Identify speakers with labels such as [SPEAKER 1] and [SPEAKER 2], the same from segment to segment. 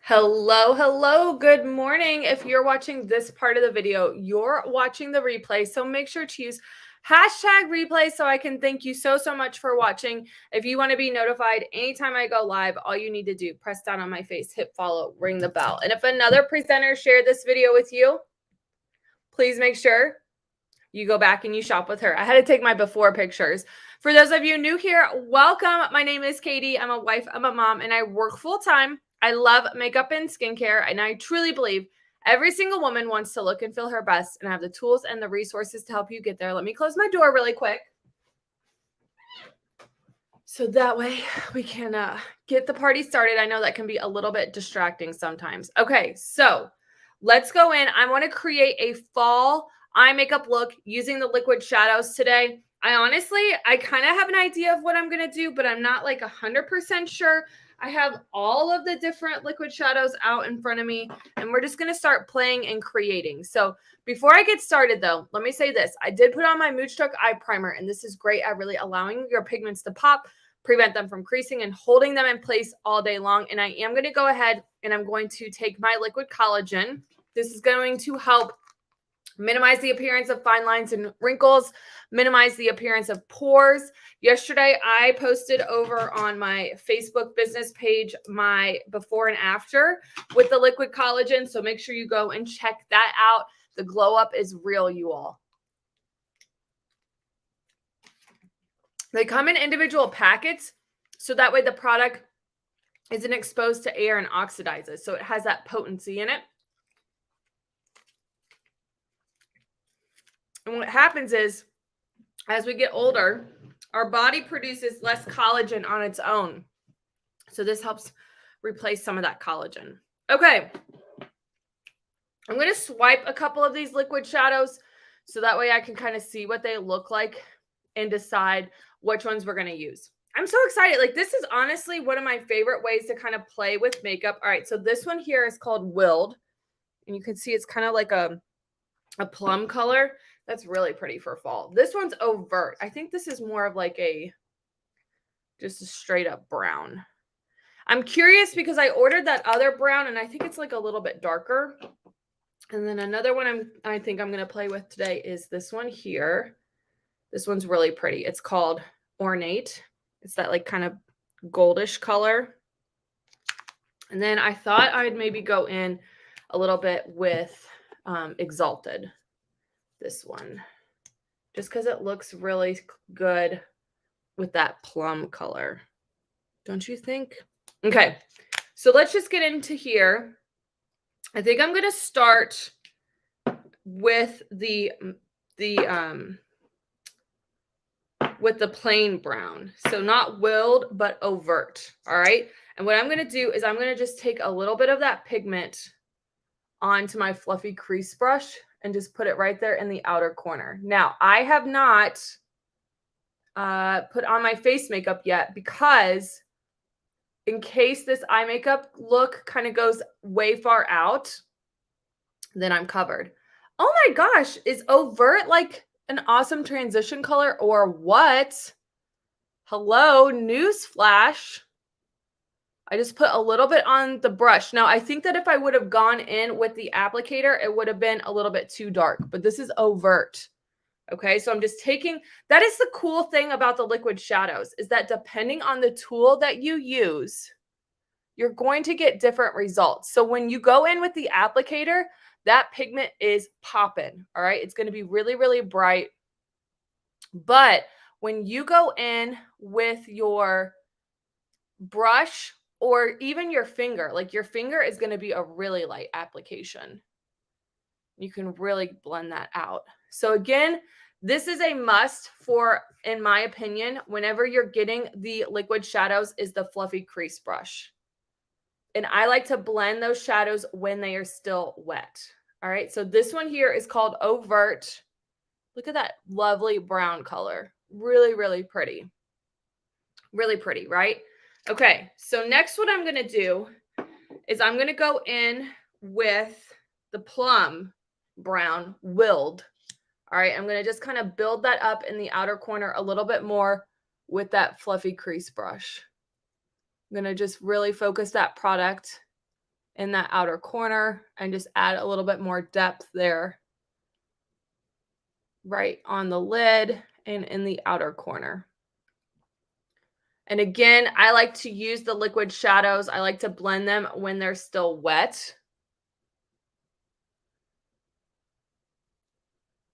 [SPEAKER 1] Hello, good morning. If you're watching this part of the video, you're watching the replay. So make sure to use hashtag replay so I can thank you so much for watching. If you want to be notified anytime I go live, all you need to do, press down on my face, hit follow, ring the bell. And if another presenter shared this video with you, please make sure you go back and you shop with her. I had to take my before pictures. For those of you new here, welcome. My name is Katie. I'm a wife, I'm a mom, and I work full time. I love makeup and skincare, and I truly believe every single woman wants to look and feel her best, and I have the tools and the resources to help you get there. Let me close my door really quick so that way we can get the party started. I know that can be a little bit distracting sometimes. Okay, so let's go in. I want to create a fall eye makeup look using the liquid shadows today. I kind of have an idea of what I'm going to do, but I'm not like 100% sure. I have all of the different liquid shadows out in front of me, and we're just going to start playing and creating. So before I get started though, let me say this. I did put on my Moonstruck eye primer, and this is great at really allowing your pigments to pop, prevent them from creasing, and holding them in place all day long. And I am going to go ahead and I'm going to take my liquid collagen. This is going to help minimize the appearance of fine lines and wrinkles, minimize the appearance of pores. Yesterday, I posted over on my Facebook business page my before and after with the liquid collagen. So make sure you go and check that out. The glow up is real, you all. They come in individual packets, so that way the product isn't exposed to air and oxidizes. So it has that potency in it. And what happens is, as we get older, our body produces less collagen on its own. So this helps replace some of that collagen. Okay. I'm going to swipe a couple of these liquid shadows so that way I can kind of see what they look like and decide which ones we're going to use. I'm so excited. Like, this is honestly one of my favorite ways to kind of play with makeup. All right. So this one here is called Willed. And you can see it's kind of like a plum color. That's really pretty for fall. This one's Overt. I think this is more of like just a straight up brown. I'm curious because I ordered that other brown and I think it's like a little bit darker. And then another one I think I'm going to play with today is this one here. This one's really pretty. It's called Ornate. It's that like kind of goldish color. And then I thought I'd maybe go in a little bit with Exalted. This one, just because it looks really good with that plum color, don't you think? Okay, so let's just get into here. I think I'm going to start with the plain brown. So not Willed, but Overt. All right. And what I'm going to do is I'm going to just take a little bit of that pigment onto my fluffy crease brush and just put it right there in the outer corner. Now, I have not put on my face makeup yet because in case this eye makeup look kind of goes way far out, then I'm covered. Oh my gosh, is Overt like an awesome transition color or what? Hello, newsflash. I just put a little bit on the brush. Now, I think that if I would have gone in with the applicator, it would have been a little bit too dark, but this is Overt. Okay, so I'm just taking, that is the cool thing about the liquid shadows is that depending on the tool that you use, you're going to get different results. So when you go in with the applicator, that pigment is popping, all right? It's going to be really, really bright. But when you go in with your brush, or even your finger, like your finger is going to be a really light application. You can really blend that out. So again, this is a must for, in my opinion, whenever you're getting the liquid shadows is the fluffy crease brush. And I like to blend those shadows when they are still wet. All right. So this one here is called Overt. Look at that lovely brown color. Really, really pretty. Really pretty, right? Okay, so next what I'm going to do is I'm going to go in with the plum brown Willed. All right, I'm going to just kind of build that up in the outer corner a little bit more with that fluffy crease brush. I'm going to just really focus that product in that outer corner and just add a little bit more depth there, right on the lid and in the outer corner. And again, I like to use the liquid shadows. I like to blend them when they're still wet.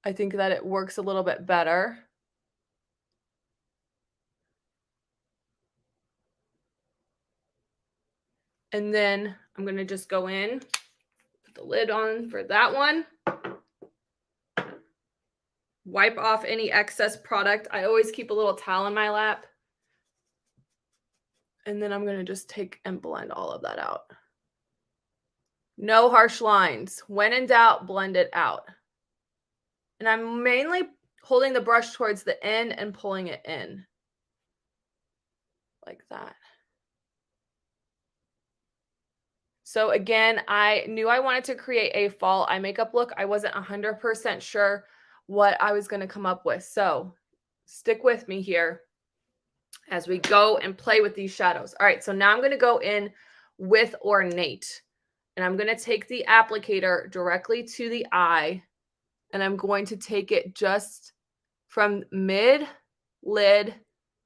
[SPEAKER 1] I think that it works a little bit better. And then I'm going to just go in, put the lid on for that one. Wipe off any excess product. I always keep a little towel in my lap. And then I'm going to just take and blend all of that out. No harsh lines. When in doubt, blend it out. And I'm mainly holding the brush towards the end and pulling it in. Like that. So again, I knew I wanted to create a fall eye makeup look. I wasn't 100% sure what I was going to come up with. So stick with me here as we go and play with these shadows. All right, so now I'm going to go in with Ornate. And I'm going to take the applicator directly to the eye. And I'm going to take it just from mid-lid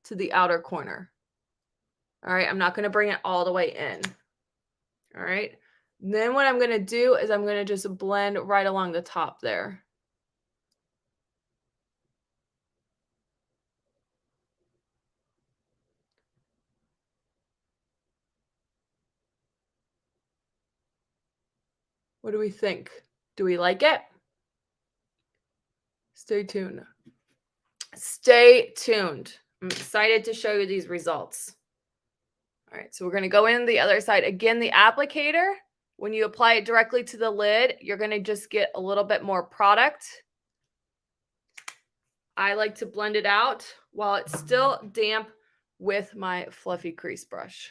[SPEAKER 1] to the outer corner. All right, I'm not going to bring it all the way in. All right. Then what I'm going to do is I'm going to just blend right along the top there. What do we think? Do we like it? Stay tuned. Stay tuned. I'm excited to show you these results. All right, so we're going to go in the other side. Again, the applicator, when you apply it directly to the lid, you're going to just get a little bit more product. I like to blend it out while it's still damp with my fluffy crease brush.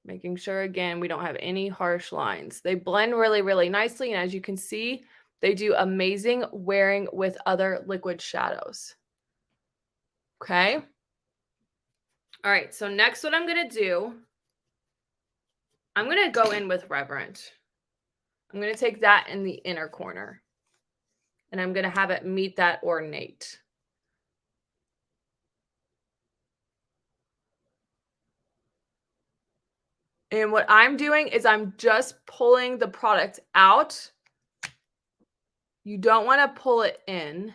[SPEAKER 1] Making sure, again, we don't have any harsh lines. They blend really, really nicely. And as you can see, they do amazing wearing with other liquid shadows. Okay. All right. So next, what I'm going to do, I'm going to go in with Reverent. I'm going to take that in the inner corner. And I'm going to have it meet that Ornate. And what I'm doing is I'm just pulling the product out. You don't want to pull it in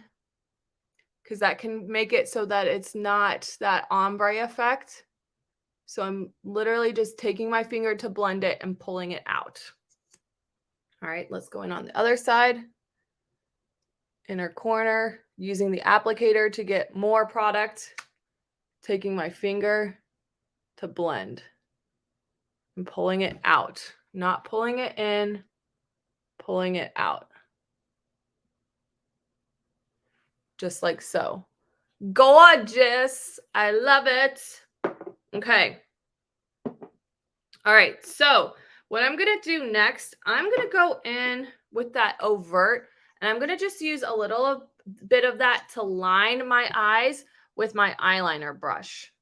[SPEAKER 1] because that can make it so that it's not that ombre effect. So I'm literally just taking my finger to blend it and pulling it out. All right, let's go in on the other side. Inner corner, using the applicator to get more product, taking my finger to blend and pulling it out, not pulling it in, pulling it out. Just like so. Gorgeous. I love it. Okay. All right. So what I'm going to do next, I'm going to go in with that overt, and I'm going to just use a little bit of that to line my eyes with my eyeliner brush.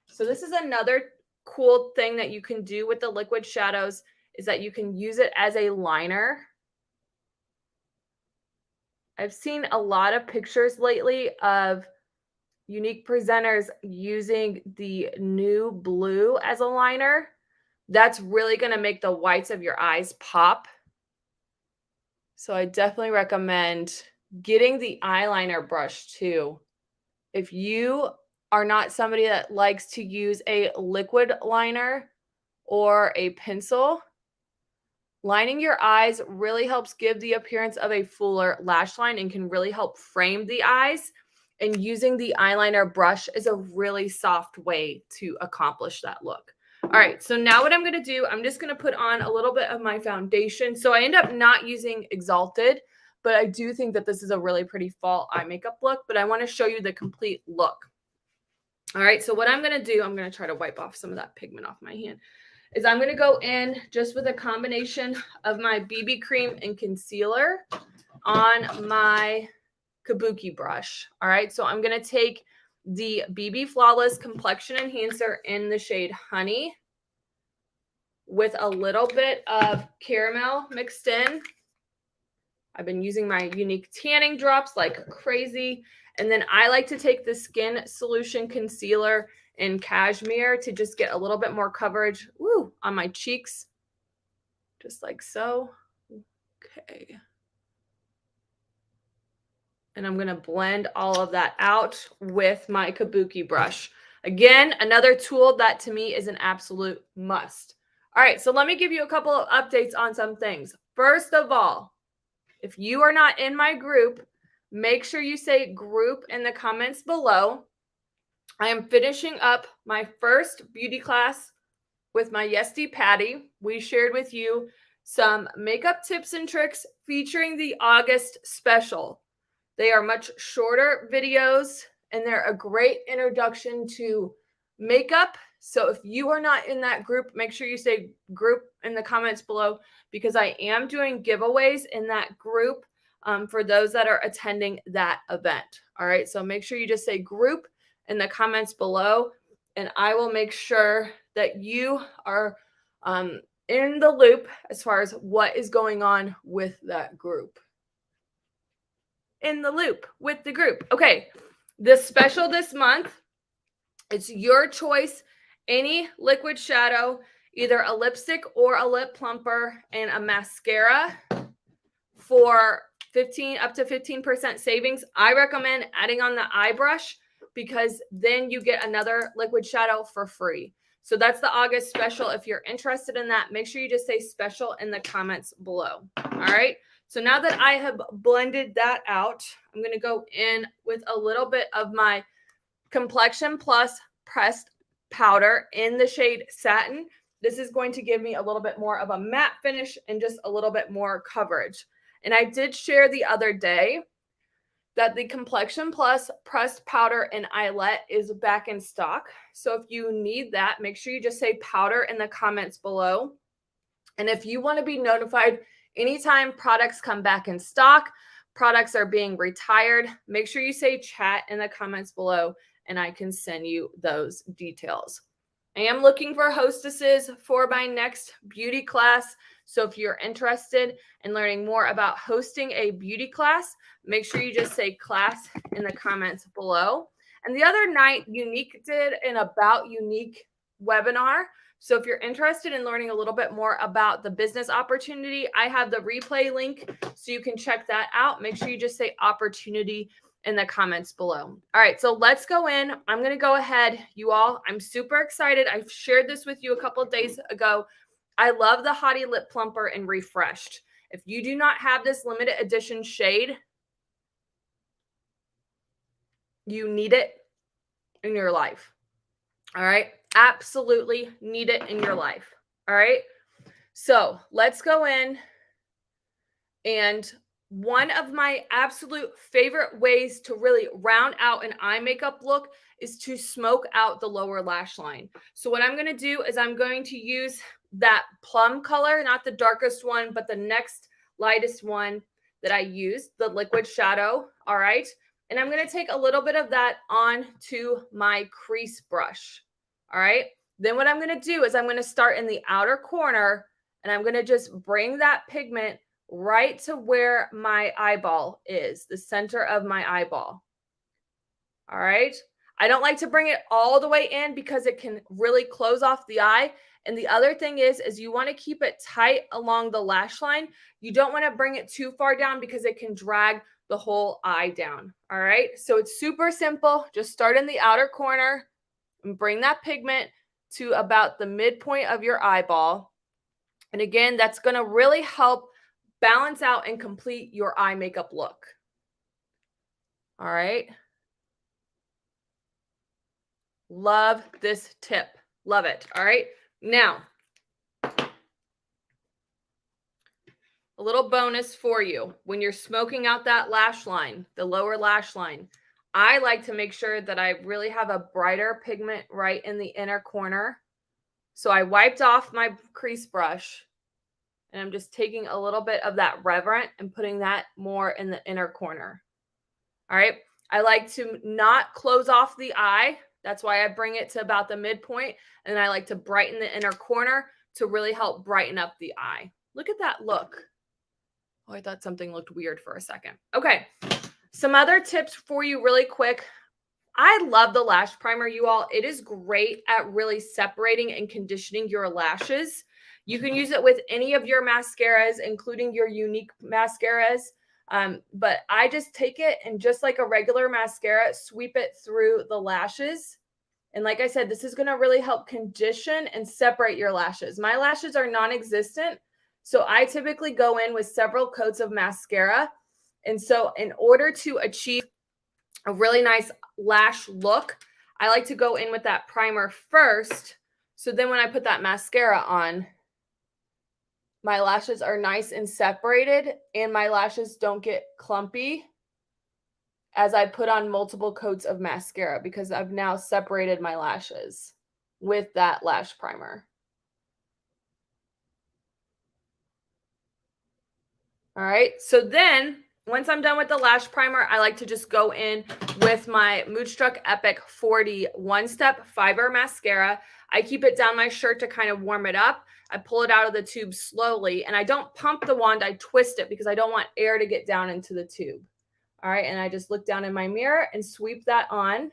[SPEAKER 1] So this is another cool thing that you can do with the liquid shadows is that you can use it as a liner. I've seen a lot of pictures lately of Younique presenters using the new blue as a liner. That's really going to make the whites of your eyes pop. So I definitely recommend getting the eyeliner brush too. If you are not somebody that likes to use a liquid liner or a pencil, lining your eyes really helps give the appearance of a fuller lash line and can really help frame the eyes. And using the eyeliner brush is a really soft way to accomplish that look. All right, so now what I'm going to do, I'm just going to put on a little bit of my foundation. So I end up not using Exalted, but I do think that this is a really pretty fall eye makeup look, but I want to show you the complete look. All right, so what I'm going to do, I'm going to try to wipe off some of that pigment off my hand, is I'm going to go in just with a combination of my BB cream and concealer on my kabuki brush. All right, so I'm going to take the BB Flawless Complexion Enhancer in the shade Honey. with a little bit of caramel mixed in. I've been using my Younique tanning drops like crazy. And then I like to take the Skin Solution Concealer in Cashmere to just get a little bit more coverage on my cheeks. Just like so. Okay. And I'm going to blend all of that out with my Kabuki brush. Again, another tool that to me is an absolute must. All right, so let me give you a couple of updates on some things. First of all, if you are not in my group, make sure you say group in the comments below. I am finishing up my first beauty class with my Yesty Patty. We shared with you some makeup tips and tricks featuring the August special. They are much shorter videos and they're a great introduction to makeup. So if you are not in that group, make sure you say group in the comments below because I am doing giveaways in that group for those that are attending that event. All right. So make sure you just say group in the comments below and I will make sure that you are in the loop as far as what is going on with that group. In the loop with the group. Okay, the special this month, it's your choice. Any liquid shadow, either a lipstick or a lip plumper and a mascara for up to 15% savings. I recommend adding on the eye brush because then you get another liquid shadow for free. So that's the August special. If you're interested in that, make sure you just say special in the comments below. All right. So now that I have blended that out, I'm going to go in with a little bit of my Complexion Plus pressed powder in the shade Satin. This is going to give me a little bit more of a matte finish and just a little bit more coverage. And I did share the other day that the Complexion Plus pressed powder in eyelet is back in stock. So if you need that, make sure you just say powder in the comments below. And if you want to be notified anytime products come back in stock, products are being retired, make sure you say chat in the comments below and I can send you those details. I am looking for hostesses for my next beauty class. So if you're interested in learning more about hosting a beauty class, make sure you just say class in the comments below. And the other night, Younique did an About Younique webinar. So if you're interested in learning a little bit more about the business opportunity, I have the replay link so you can check that out. Make sure you just say opportunity in the comments below. All right, so let's go in. I'm going to go ahead, you all. I'm super excited. I've shared this with you a couple of days ago. I love the Hottie Lip Plumper in Refreshed. If you do not have this limited edition shade, you need it in your life. All right, absolutely need it in your life. All right, so let's go in. And one of my absolute favorite ways to really round out an eye makeup look is to smoke out the lower lash line. So what I'm going to do is I'm going to use that plum color, not the darkest one, but the next lightest one that I used, the liquid shadow. All right. And I'm going to take a little bit of that onto my crease brush. All right. Then what I'm going to do is I'm going to start in the outer corner and I'm going to just bring that pigment right to where my eyeball is, the center of my eyeball. All right. I don't like to bring it all the way in because it can really close off the eye. And the other thing is you want to keep it tight along the lash line. You don't want to bring it too far down because it can drag the whole eye down. All right. So it's super simple. Just start in the outer corner and bring that pigment to about the midpoint of your eyeball. And again, that's going to really help balance out and complete your eye makeup look. All right. Love this tip. Love it. All right. Now, a little bonus for you. When you're smoking out that lash line, the lower lash line, I like to make sure that I really have a brighter pigment right in the inner corner. So I wiped off my crease brush and I'm just taking a little bit of that Reverent and putting that more in the inner corner. All right. I like to not close off the eye. That's why I bring it to about the midpoint. And I like to brighten the inner corner to really help brighten up the eye. Look at that look. Oh, I thought something looked weird for a second. Okay, some other tips for you really quick. I love the lash primer, you all. It is great at really separating and conditioning your lashes. You can use it with any of your mascaras, including your Younique mascaras. But I just take it and just like a regular mascara, sweep it through the lashes. And like I said, this is going to really help condition and separate your lashes. My lashes are non-existent, so I typically go in with several coats of mascara. And so in order to achieve a really nice lash look, I like to go in with that primer first. So then when I put that mascara on, my lashes are nice and separated and my lashes don't get clumpy as I put on multiple coats of mascara because I've now separated my lashes with that lash primer. All right, so then once I'm done with the lash primer, I like to just go in with my Moodstruck Epic 40 one-step fiber mascara. I keep it down my shirt to kind of warm it up. I pull it out of the tube slowly, and I don't pump the wand, I twist it because I don't want air to get down into the tube. All right, and I just look down in my mirror and sweep that on.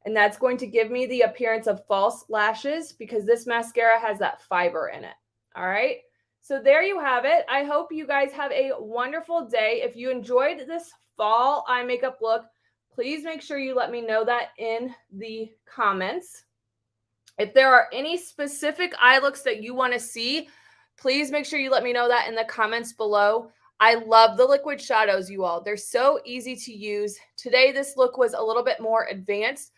[SPEAKER 1] And that's going to give me the appearance of false lashes because this mascara has that fiber in it. All right. So there you have it. I hope you guys have a wonderful day. If you enjoyed this fall eye makeup look, please make sure you let me know that in the comments. If there are any specific eye looks that you want to see, please make sure you let me know that in the comments below. I love the liquid shadows, you all. They're so easy to use. Today, this look was a little bit more advanced.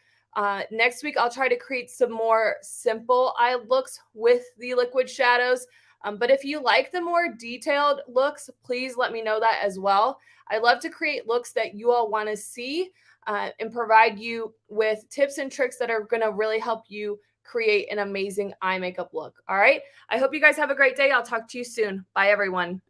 [SPEAKER 1] Next week, I'll try to create some more simple eye looks with the liquid shadows. But if you like the more detailed looks, please let me know that as well. I love to create looks that you all want to see and provide you with tips and tricks that are going to really help you create an amazing eye makeup look. All right. I hope you guys have a great day. I'll talk to you soon. Bye, everyone.